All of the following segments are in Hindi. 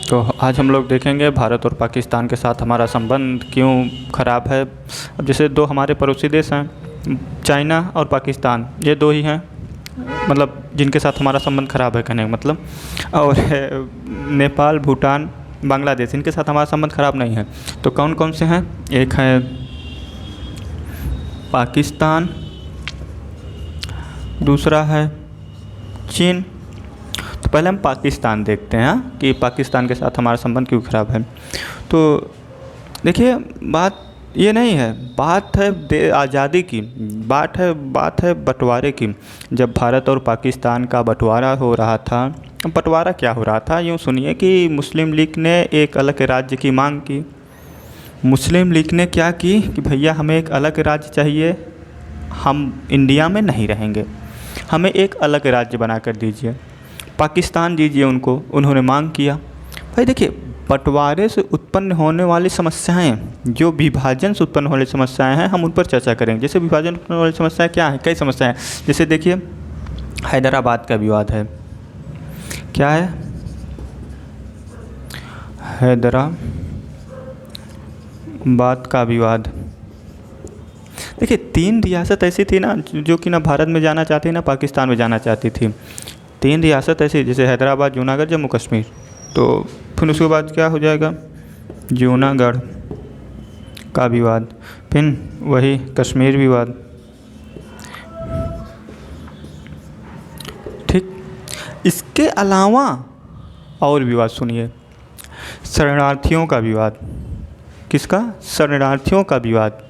तो आज हम लोग देखेंगे भारत और पाकिस्तान के साथ हमारा संबंध क्यों ख़राब है। अब जैसे दो हमारे पड़ोसी देश हैं, चाइना और पाकिस्तान, ये दो ही हैं मतलब जिनके साथ हमारा संबंध ख़राब है कहने का मतलब। और नेपाल, भूटान, बांग्लादेश, इनके साथ हमारा संबंध ख़राब नहीं है। तो कौन कौन से हैं? एक है पाकिस्तान, दूसरा है चीन। तो पहले हम पाकिस्तान देखते हैं कि पाकिस्तान के साथ हमारा संबंध क्यों ख़राब है। तो देखिए, बात ये नहीं है, बात है आज़ादी की, बात है बंटवारे की। जब भारत और पाकिस्तान का बंटवारा हो रहा था, बंटवारा क्या हो रहा था, यूँ सुनिए कि मुस्लिम लीग ने एक अलग राज्य की मांग की। मुस्लिम लीग ने क्या की कि भैया हमें एक अलग राज्य चाहिए, हम इंडिया में नहीं रहेंगे, हमें एक अलग राज्य बना कर दीजिए, पाकिस्तान दीजिए उनको। उन्होंने मांग किया। भाई देखिए, बंटवारे से उत्पन्न होने वाली समस्याएं, जो विभाजन से उत्पन्न होने वाली समस्याएं हैं, हम उन पर चर्चा करेंगे। जैसे विभाजन उत्पन्न होने वाली समस्याएं क्या हैं? कई समस्याएं। जैसे देखिए, हैदराबाद का विवाद है। क्या है? हैदराबाद का विवाद। देखिए, 3 रियासत ऐसी थी ना जो कि ना भारत में जाना चाहती ना पाकिस्तान में जाना चाहती थी। 3 रियासत ऐसी, जैसे हैदराबाद, जूनागढ़, जम्मू कश्मीर। तो फिर उसके बाद क्या हो जाएगा? जूनागढ़ का विवाद, फिर वही कश्मीर विवाद। ठीक, इसके अलावा और विवाद सुनिए। शरणार्थियों का विवाद। किसका? शरणार्थियों का विवाद,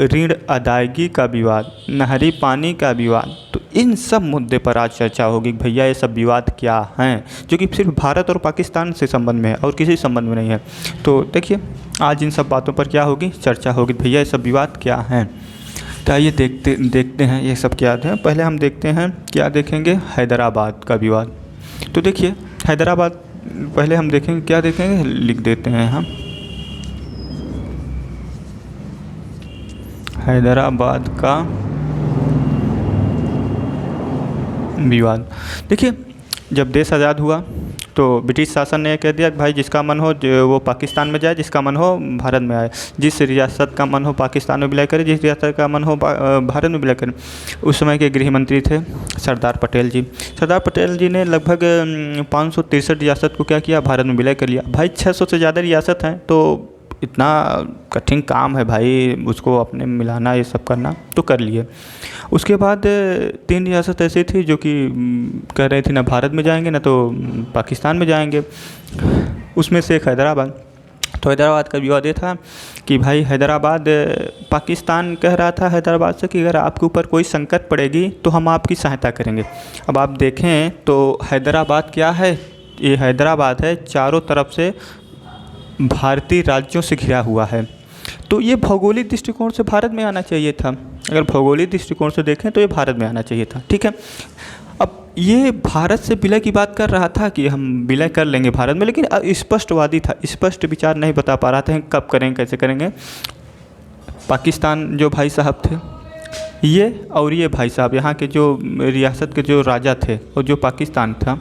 ऋण अदायगी का विवाद, नहरी पानी का विवाद। तो इन सब मुद्दे पर आज चर्चा होगी। भैया ये सब विवाद क्या हैं, जो कि सिर्फ भारत और पाकिस्तान से संबंध में है और किसी संबंध में नहीं है। तो देखिए, आज इन सब बातों पर क्या होगी? चर्चा होगी। भैया ये सब विवाद क्या हैं। तो आइए देखते हैं ये सब क्या है। पहले हम देखते हैं, क्या देखेंगे? हैदराबाद का विवाद। तो देखिए, हैदराबाद पहले हम देखेंगे, क्या देखेंगे, लिख देते हैं हम। हैदराबाद का विवाद। देखिए, जब देश आज़ाद हुआ तो ब्रिटिश शासन ने कह दिया कि भाई जिसका मन हो वो पाकिस्तान में जाए, जिसका मन हो भारत में आए, जिस रियासत का मन हो पाकिस्तान में विलय करे, जिस रियासत का मन हो भारत में विलय करे। उस समय के गृह मंत्री थे सरदार पटेल जी। सरदार पटेल जी ने लगभग 563 रियासत को क्या किया? भारत में विलय कर लिया। भाई 600 से ज़्यादा रियासत हैं, तो इतना कठिन काम है भाई उसको अपने मिलाना, ये सब करना, तो कर लिए। उसके बाद 3 रियासत ऐसी थी जो कि कह रही थी ना भारत में जाएंगे ना तो पाकिस्तान में जाएंगे। उसमें से एक हैदराबाद। तो हैदराबाद का विवाद ये था कि भाई हैदराबाद, पाकिस्तान कह रहा था हैदराबाद से कि अगर आपके ऊपर कोई संकट पड़ेगी तो हम आपकी सहायता करेंगे। अब आप देखें तो हैदराबाद क्या है? ये हैदराबाद है चारों तरफ से भारतीय राज्यों से घिरा हुआ है। तो ये भौगोलिक दृष्टिकोण से भारत में आना चाहिए था। अगर भौगोलिक दृष्टिकोण से देखें तो ये भारत में आना चाहिए था। ठीक है, अब ये भारत से विलय की बात कर रहा था कि हम विलय कर लेंगे भारत में, लेकिन स्पष्टवादी था, स्पष्ट विचार नहीं बता पा रहा था कब करेंगे, कैसे करेंगे। पाकिस्तान जो भाई साहब थे ये, और ये भाई साहब यहाँ के जो रियासत के जो राजा थे, और जो पाकिस्तान था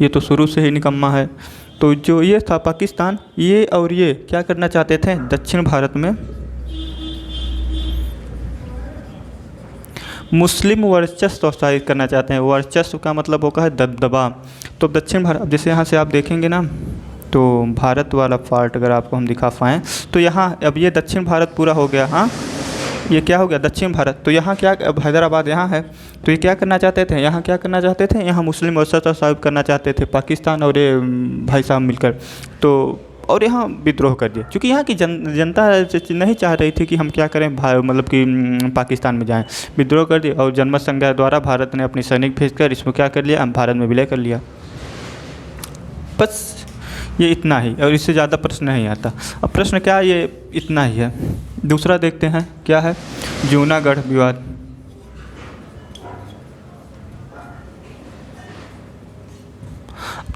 ये तो शुरू से ही निकम्मा है। तो जो ये था पाकिस्तान, ये और ये क्या करना चाहते थे? दक्षिण भारत में मुस्लिम वर्चस्व स्थापित करना चाहते हैं। वर्चस्व का मतलब होता है दबदबा। तो दक्षिण भारत, जैसे यहाँ से आप देखेंगे ना, तो भारत वाला पार्ट अगर आपको हम दिखा पाएँ तो यहाँ अब ये दक्षिण भारत पूरा हो गया। हाँ, ये क्या हो गया? दक्षिण भारत। तो यहाँ क्या, अब हैदराबाद यहाँ है, तो ये क्या करना चाहते थे? यहाँ क्या करना चाहते थे? यहाँ मुस्लिम वर्चस्व स्थापित करना चाहते थे पाकिस्तान और ये भाई साहब मिलकर। तो और यहाँ विद्रोह कर दिया, क्योंकि यहाँ की जनता नहीं चाह रही थी कि हम क्या करें, मतलब कि पाकिस्तान में जाएं। विद्रोह कर दिया और जनमत संघ द्वारा भारत ने अपनी सैनिक भेजकर इसको क्या कर लिया? भारत में विलय कर लिया। बस ये इतना ही, और इससे ज़्यादा प्रश्न नहीं आता। अब प्रश्न क्या, ये इतना ही है। दूसरा देखते हैं, क्या है? जूनागढ़ विवाद।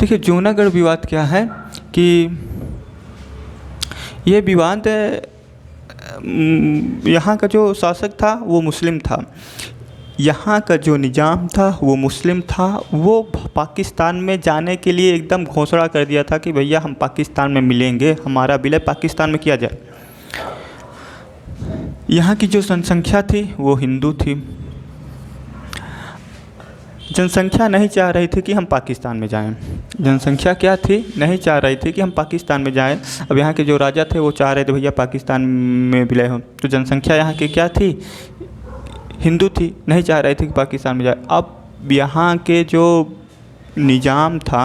देखिए, जूनागढ़ विवाद क्या है कि ये विवाद यहाँ का जो शासक था वो मुस्लिम था। यहाँ का जो निज़ाम था वो मुस्लिम था। वो पाकिस्तान में जाने के लिए एकदम घोषणा कर दिया था कि भैया हम पाकिस्तान में मिलेंगे, हमारा विलय पाकिस्तान में किया जाए। यहाँ की जो जनसंख्या थी वो हिंदू थी। जनसंख्या नहीं चाह रही थी कि हम पाकिस्तान में जाएं। जनसंख्या क्या थी, नहीं चाह रही थी कि हम पाकिस्तान में जाएं। अब यहाँ के जो राजा थे वो चाह रहे थे भैया पाकिस्तान में विलय हो। तो जनसंख्या यहाँ की क्या थी, हिंदू थी, नहीं चाह रही थी कि पाकिस्तान में जाए। अब यहाँ के जो निज़ाम था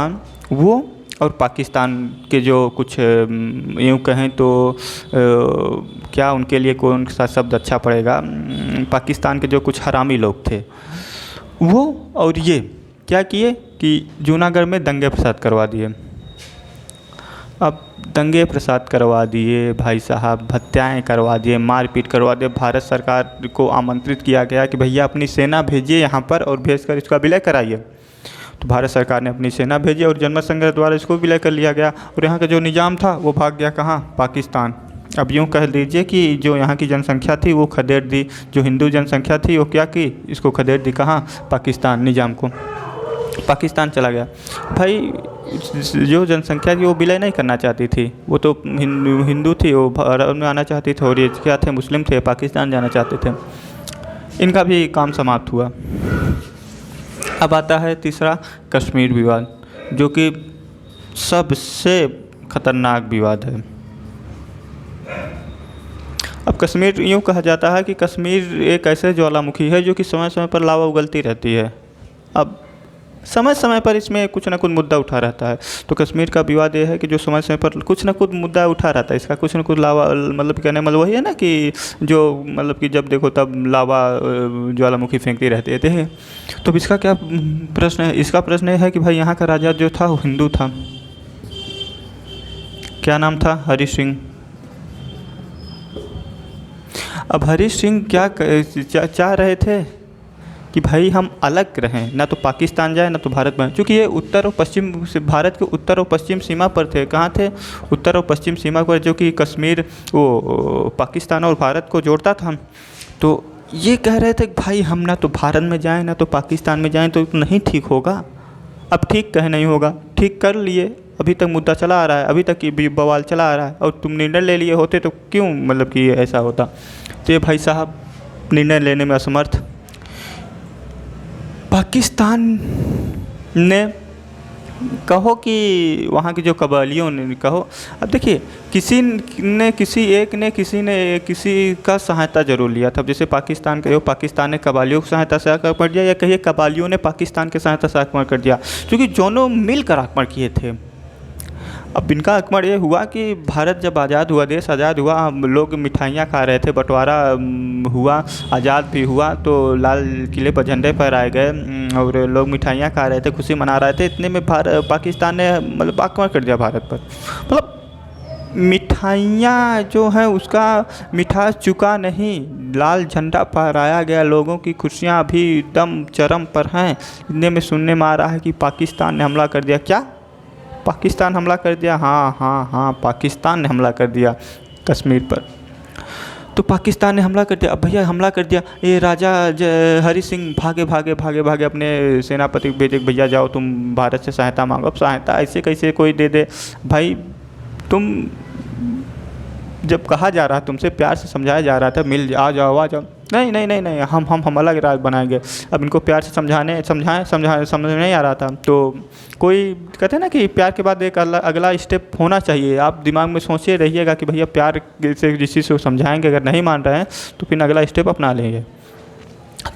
वो और पाकिस्तान के जो कुछ यूँ कहें तो क्या उनके लिए कौन सा शब्द अच्छा पड़ेगा, पाकिस्तान के जो कुछ हरामी लोग थे वो और ये क्या किए कि जूनागढ़ में दंगे फसाद करवा दिए। अब दंगे फसाद करवा दिए भाई साहब, हत्याएँ करवा दिए, मारपीट करवा दिए। भारत सरकार को आमंत्रित किया गया कि भैया अपनी सेना भेजिए यहाँ पर और भेजकर इसका विलय कराइए। तो भारत सरकार ने अपनी सेना भेजी और जनमत संघ द्वारा इसको विलय कर लिया गया। और यहाँ का जो निज़ाम था वो भाग गया कहाँ, पाकिस्तान। अब यूँ कह लीजिए कि जो यहाँ की जनसंख्या थी वो खदेड़ दी, जो हिंदू जनसंख्या थी वो क्या की, इसको खदेड़ दी कहाँ, पाकिस्तान, निज़ाम को। पाकिस्तान चला गया। भाई जो जनसंख्या थी वो विलय नहीं करना चाहती थी, वो तो हिंदू थी, वो भारत में आना चाहती थी। और ये क्या थे, मुस्लिम थे, पाकिस्तान जाना चाहते थे। इनका भी काम समाप्त हुआ। अब आता है तीसरा, कश्मीर विवाद, जो कि सबसे खतरनाक विवाद है। अब कश्मीर यूँ कहा जाता है कि कश्मीर एक ऐसे ज्वालामुखी है जो कि समय समय पर लावा उगलती रहती है। अब समय समय पर इसमें कुछ ना कुछ मुद्दा उठा रहता है। तो कश्मीर का विवाद ये है कि जो समय समय पर कुछ ना कुछ मुद्दा उठा रहता है, इसका कुछ ना कुछ लावा, मतलब कहने मतलब वही है ना कि जो मतलब कि जब देखो तब लावा ज्वालामुखी फेंकती रहती है। तो इसका क्या प्रश्न है, इसका प्रश्न है कि भाई यहाँ का राजा जो था वो हिंदू था। क्या नाम था, हरी सिंह। अब हरी सिंह क्या चाह रहे थे कि भाई हम अलग रहें, ना तो पाकिस्तान जाए ना तो भारत में, क्योंकि ये उत्तर और पश्चिम, भारत के उत्तर और पश्चिम सीमा पर थे। कहाँ थे, उत्तर और पश्चिम सीमा पर, जो कि कश्मीर वो पाकिस्तान और भारत को जोड़ता था। तो ये कह रहे थे कि भाई हम ना तो भारत में जाएं ना तो पाकिस्तान में जाएं, तो नहीं ठीक होगा। अब ठीक कहे नहीं होगा, ठीक कर लिए, अभी तक मुद्दा चला आ रहा है, अभी तक ये बवाल चला आ रहा है। और तुम निर्णय ले लिए होते तो क्यों मतलब कि ऐसा होता। तो ये भाई साहब निर्णय लेने में असमर्थ। पाकिस्तान ने कहो कि वहाँ की जो कबालियों ने कहो, अब देखिए किसी ने किसी का सहायता जरूर लिया था। जैसे पाकिस्तान का, पाकिस्तान ने कबालियों की सहायता से आक्रमण कर दिया, या कहिए कबालियों ने पाकिस्तान की सहायता से आक्रमण कर दिया, क्योंकि दोनों मिलकर आक्रमण किए थे। अब इनका आक्रमण ये हुआ कि भारत जब आज़ाद हुआ, देश आज़ाद हुआ, हम लोग मिठाइयाँ खा रहे थे, बंटवारा हुआ, आज़ाद भी हुआ, तो लाल किले पर झंडे फहराए गए और लोग मिठाइयाँ खा रहे थे, खुशी मना रहे थे। इतने में पाकिस्तान ने मतलब आक्रमण कर दिया भारत पर। मतलब मिठाइयाँ जो हैं उसका मिठास चुका नहीं, लाल झंडा फहराया गया, लोगों की खुशियाँ अभी एकदम चरम पर हैं। इतने में सुनने में आ रहा है कि पाकिस्तान ने हमला कर दिया। क्या पाकिस्तान हमला कर दिया? हाँ, पाकिस्तान ने हमला कर दिया कश्मीर पर। तो पाकिस्तान ने हमला कर दिया। अब भैया हमला कर दिया, ये राजा हरी सिंह भागे अपने सेनापति को भेजे, भैया जाओ तुम भारत से सहायता मांगो। अब सहायता ऐसे कैसे कोई दे दे भाई, तुम जब कहा जा रहा, तुमसे प्यार से समझाया जा रहा था, आ जाओ। नहीं, हम अलग राज बनाएंगे। अब इनको प्यार से समझ नहीं आ रहा था। तो कोई कहते हैं ना कि प्यार के बाद एक अगला स्टेप होना चाहिए। आप दिमाग में सोचे रहिएगा कि भैया प्यार से जिस चीज़ को समझाएंगे, अगर नहीं मान रहे हैं तो फिर अगला स्टेप अपना लेंगे।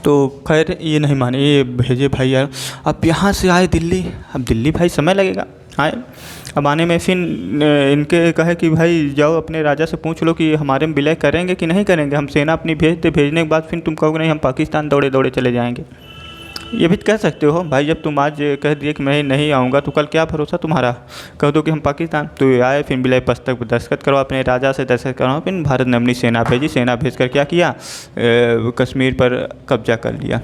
तो खैर ये नहीं माने, ये भेजे भाई यार। अब यहाँ से आए दिल्ली। अब दिल्ली भाई समय लगेगा आए। अब आने में फिर इनके कहे कि भाई जाओ अपने राजा से पूछ लो कि हमारे में विलय करेंगे कि नहीं करेंगे। हम सेना अपनी भेजने के बाद फिर तुम कहोगे नहीं हम पाकिस्तान दौड़े चले जाएंगे। ये भी कह सकते हो भाई, जब तुम आज कह दिए कि मैं नहीं आऊँगा तो कल क्या भरोसा तुम्हारा, कह दो कि हम पाकिस्तान। तो ये आए, फिर विलय पुस्तक पर दस्तखत करो, अपने राजा से दस्तखत करवाओ। फिर भारत ने अपनी सेना भेजी, सेना भेज कर क्या किया, कश्मीर पर कब्जा कर लिया।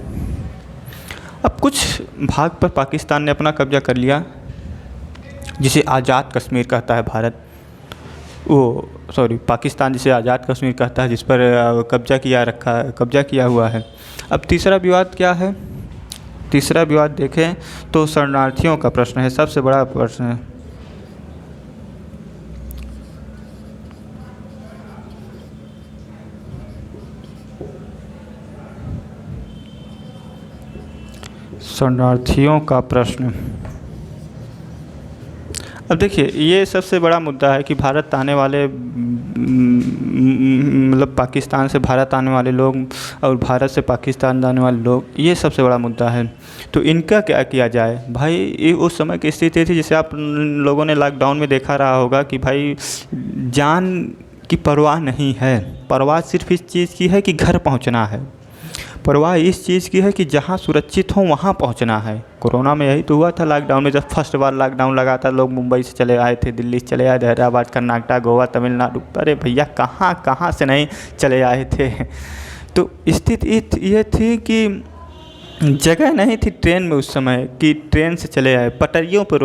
अब कुछ भाग पर पाकिस्तान ने अपना कब्जा कर लिया, जिसे आज़ाद कश्मीर कहता है भारत। पाकिस्तान जिसे आज़ाद कश्मीर कहता है, जिस पर कब्जा किया हुआ है। अब तीसरा विवाद क्या है? तीसरा विवाद देखें तो शरणार्थियों का प्रश्न है, सबसे बड़ा प्रश्न है। शरणार्थियों का प्रश्न। अब देखिए, ये सबसे बड़ा मुद्दा है कि भारत आने वाले मतलब पाकिस्तान से भारत आने वाले लोग और भारत से पाकिस्तान जाने वाले लोग, ये सबसे बड़ा मुद्दा है। तो इनका क्या किया जाए भाई? ये उस समय की स्थिति थी, जिसे आप लोगों ने लॉकडाउन में देखा रहा होगा कि भाई जान की परवाह नहीं है, परवाह सिर्फ इस चीज़ की है कि घर पहुंचना है, परवाह इस चीज़ की है कि जहां सुरक्षित हो वहां पहुंचना है। कोरोना में यही तो हुआ था। लॉकडाउन में जब फर्स्ट बार लॉकडाउन लगा था, लोग मुंबई से चले आए थे, दिल्ली से चले आए, हैदराबाद, कर्नाटक, गोवा, तमिलनाडु, अरे भैया कहाँ कहाँ से नहीं चले आए थे। तो स्थिति ये थी कि जगह नहीं थी ट्रेन में उस समय कि ट्रेन से चले आए। पटरियों पर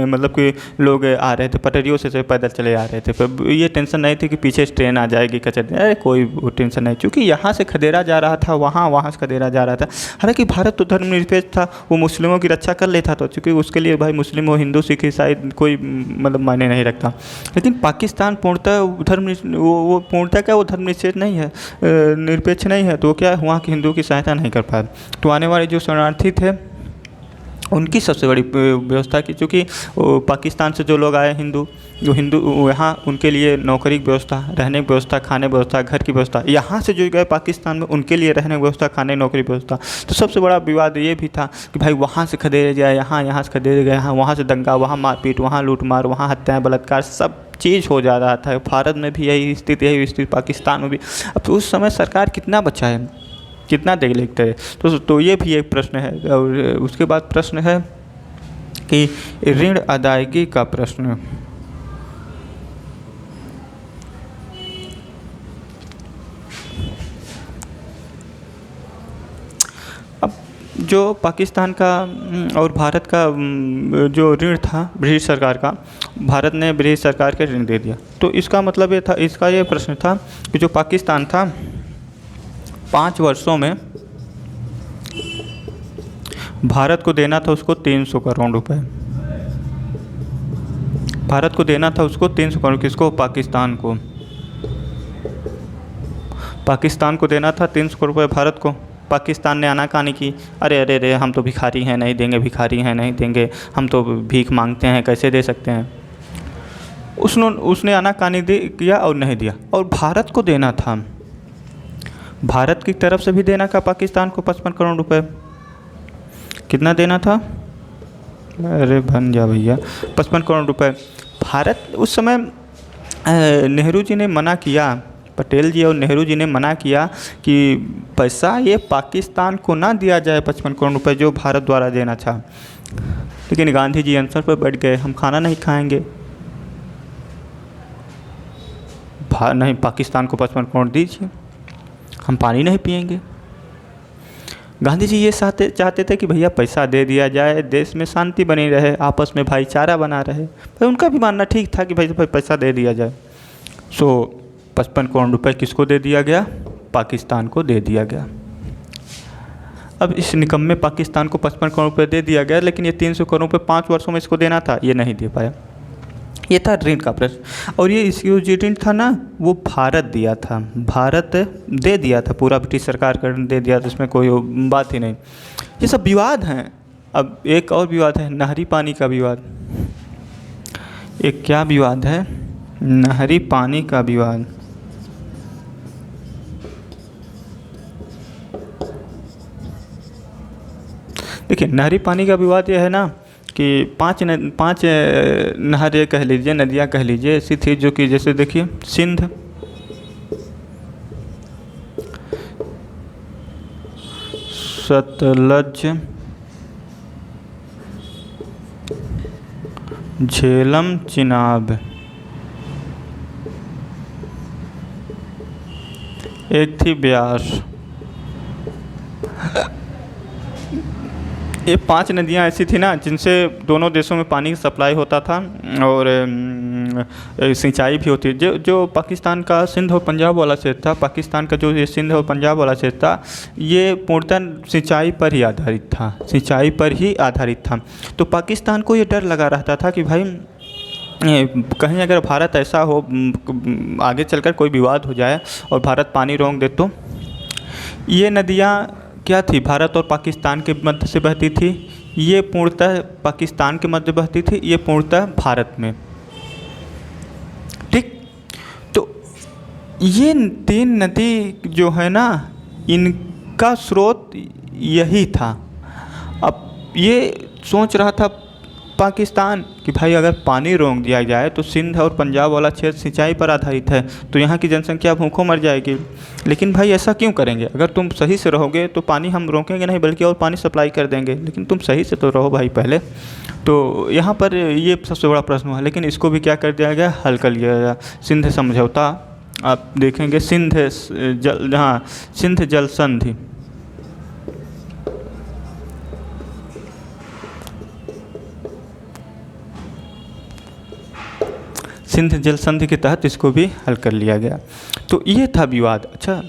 मतलब कि लोग आ रहे थे, पटरियों से पैदल चले आ रहे थे। पर ये टेंशन नहीं थी कि पीछे से ट्रेन आ जाएगी कचर, अरे कोई वो टेंशन नहीं, क्योंकि यहाँ से खदेड़ा जा रहा था, वहाँ से खदेड़ा जा रहा था। हालांकि भारत तो धर्मनिरपेक्ष था, वो मुस्लिमों की रक्षा कर लेता था, क्योंकि उसके लिए भाई मुस्लिम हो, हिंदू, सिख, ईसाई कोई मतलब मायने नहीं रखता। लेकिन पाकिस्तान पूर्णतः वो पूर्णतः क्या, वो धर्मनिरपेक्ष नहीं है, निरपेक्ष नहीं है। तो क्या वहाँ के हिंदुओं की सहायता नहीं कर पाया। तो आने वाले जो शरणार्थी थे उनकी सबसे बड़ी व्यवस्था की, क्योंकि पाकिस्तान से जो लोग आए जो हिंदू यहाँ, उनके लिए नौकरी की व्यवस्था, रहने की व्यवस्था, खाने की व्यवस्था, घर की व्यवस्था। यहाँ से जो गए पाकिस्तान में, उनके लिए रहने की व्यवस्था, खाने नौकरी की व्यवस्था। तो सबसे बड़ा विवाद ये भी था कि भाई वहाँ से खदेड़े जाए, यहाँ से खदेड़े गए, वहाँ से दंगा, वहाँ मारपीट, वहाँ लूटमार, वहाँ हत्याएँ, बलात्कार, सब चीज़ हो जा रहा था। भारत में भी यही स्थिति, पाकिस्तान में भी। अब तो उस समय सरकार कितना बचाए, कितना देख लेते हैं। तो ये भी एक प्रश्न है। और उसके बाद प्रश्न है कि ऋण अदायगी का प्रश्न। अब जो पाकिस्तान का और भारत का जो ऋण था ब्रिटिश सरकार का, भारत ने ब्रिटिश सरकार के ऋण दे दिया। तो इसका मतलब ये था, इसका ये प्रश्न था कि जो पाकिस्तान था 5 वर्षों में भारत को देना था उसको 300 करोड़ रुपए। भारत को देना था उसको 300 करोड़, किसको? पाकिस्तान को। पाकिस्तान को देना था 300 करोड़ रुपए भारत को। पाकिस्तान ने आनाकानी की, अरे अरे अरे हम तो भिखारी हैं, नहीं देंगे, भिखारी हैं, नहीं देंगे, हम तो भीख मांगते हैं, कैसे दे सकते हैं। उसने आनाकानी किया और नहीं दिया। और भारत को देना था, भारत की तरफ से भी देना था पाकिस्तान को 55 करोड़ रुपए। कितना देना था? अरे बन जा भैया, 55 करोड़ रुपए। भारत उस समय नेहरू जी ने मना किया, पटेल जी और नेहरू जी ने मना किया कि पैसा ये पाकिस्तान को ना दिया जाए 55 करोड़ रुपए जो भारत द्वारा देना था। लेकिन गांधी जी अनशन पर बैठ गए, हम खाना नहीं खाएंगे, नहीं पाकिस्तान को 55 करोड़ दीजिए, हम पानी नहीं पिएंगे। गांधी जी ये चाहते थे कि भैया पैसा दे दिया जाए, देश में शांति बनी रहे, आपस में भाईचारा बना रहे। पर उनका भी मानना ठीक था कि भाई पैसा दे दिया जाए। 55 करोड़ रुपए किसको दे दिया गया? पाकिस्तान को दे दिया गया। अब इस निकम्मे पाकिस्तान को 55 करोड़ रुपए दे दिया गया, लेकिन ये 300 करोड़ रुपए 5 वर्षों में इसको देना था, ये नहीं दे पाया। ये था ऋण का प्रश्न। और ये इसकी जो ऋण था ना, वो भारत दिया था, भारत दे दिया था, पूरा ब्रिटिश सरकार का ऋण दे दिया था, इसमें कोई बात ही नहीं। ये सब विवाद हैं। अब एक और विवाद है, नहरी पानी का विवाद। एक क्या विवाद है? नहरी पानी का विवाद। देखिए, नहरी पानी का विवाद ये है ना कि पांच नहरें कह लीजिए, नदियाँ कह लीजिए, ऐसी थी जो कि जैसे देखिए सिंध, सतलज, झेलम, चिनाब, एक थी ब्यास। ये 5 नदियाँ ऐसी थी ना जिनसे दोनों देशों में पानी की सप्लाई होता था। और सिंचाई भी होती है। जो जो पाकिस्तान का सिंध और पंजाब वाला क्षेत्र था, पाकिस्तान का जो ये सिंध और पंजाब वाला क्षेत्र था, ये पूर्णतः सिंचाई पर ही आधारित था, सिंचाई पर ही आधारित था। तो पाकिस्तान को ये डर लगा रहता था कि भाई कहीं अगर भारत ऐसा हो, आगे चलकर कोई विवाद हो जाए और भारत पानी रोक दे, तो ये नदियाँ क्या थी, भारत और पाकिस्तान के मध्य से बहती थी, ये पूर्णतः पाकिस्तान के मध्य बहती थी, ये पूर्णतः भारत में। ठीक, तो ये 3 नदी जो है ना, इनका स्रोत यही था। अब ये सोच रहा था पाकिस्तान कि भाई अगर पानी रोक दिया जाए तो सिंध और पंजाब वाला क्षेत्र सिंचाई पर आधारित है, तो यहाँ की जनसंख्या भूखों मर जाएगी। लेकिन भाई ऐसा क्यों करेंगे, अगर तुम सही से रहोगे तो पानी हम रोकेंगे नहीं, बल्कि और पानी सप्लाई कर देंगे, लेकिन तुम सही से तो रहो भाई पहले। तो यहाँ पर ये सबसे बड़ा प्रश्न हुआ, लेकिन इसको भी क्या कर दिया गया, हल कर लिया गया। सिंध समझौता आप देखेंगे, सिंध जल संधि, सिंध जल संधि के तहत इसको भी हल कर लिया गया। तो ये था विवाद। अच्छा,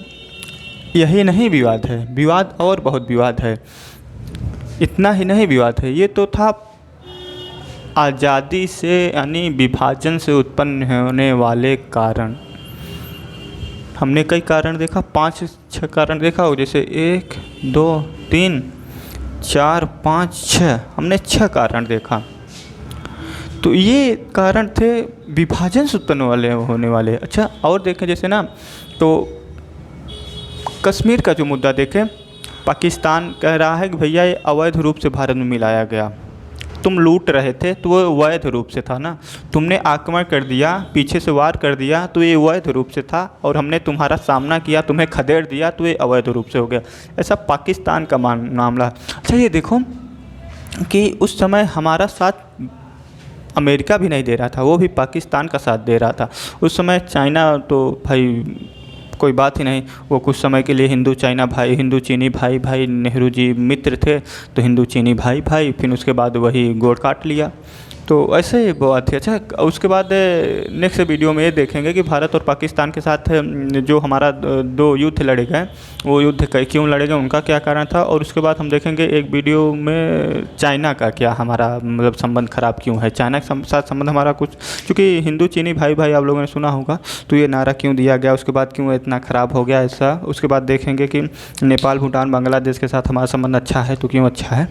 यही नहीं विवाद है, विवाद और बहुत विवाद है। इतना ही नहीं विवाद है, ये तो था आज़ादी से यानी विभाजन से उत्पन्न होने वाले कारण। हमने कई कारण देखा, 5-6 कारण देखा हो, जैसे 1 2 3 4 5 6, हमने 6 कारण देखा। तो ये कारण थे विभाजन से उत्पन्न होने वाले। अच्छा, और देखें जैसे ना, तो कश्मीर का जो मुद्दा देखें, पाकिस्तान कह रहा है कि भैया ये अवैध रूप से भारत में मिलाया गया, तुम लूट रहे थे तो वो वैध रूप से था ना, तुमने आक्रमण कर दिया, पीछे से वार कर दिया तो ये वैध रूप से था, और हमने तुम्हारा सामना किया, तुम्हें खदेड़ दिया तो ये अवैध रूप से हो गया। ऐसा पाकिस्तान का मामला। अच्छा, ये देखो कि उस समय हमारा साथ अमेरिका भी नहीं दे रहा था, वो भी पाकिस्तान का साथ दे रहा था। उस समय चाइना तो भाई कोई बात ही नहीं, वो कुछ समय के लिए हिंदू चीनी भाई नेहरू जी मित्र थे, तो हिंदू चीनी भाई, फिर उसके बाद वही गोड़ काट लिया। तो ऐसे ही बात थी। अच्छा, उसके बाद नेक्स्ट वीडियो में ये देखेंगे कि भारत और पाकिस्तान के साथ जो हमारा 2 युद्ध लड़े गए, वो युद्ध क्यों लड़े गए, उनका क्या कारण था। और उसके बाद हम देखेंगे एक वीडियो में चाइना का क्या हमारा मतलब संबंध ख़राब क्यों है, चाइना के साथ संबंध हमारा कुछ, चूँकि हिंदू चीनी भाई आप लोगों ने सुना होगा, तो ये नारा क्यों दिया गया, उसके बाद क्यों इतना ख़राब हो गया ऐसा। उसके बाद देखेंगे कि नेपाल, भूटान, बांग्लादेश के साथ हमारा संबंध अच्छा है, तो क्यों अच्छा है।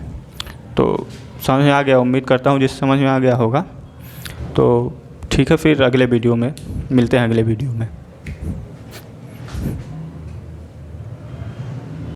तो समझ में आ गया, उम्मीद करता हूँ जिस समझ में आ गया होगा। तो ठीक है, फिर अगले वीडियो में मिलते हैं, अगले वीडियो में।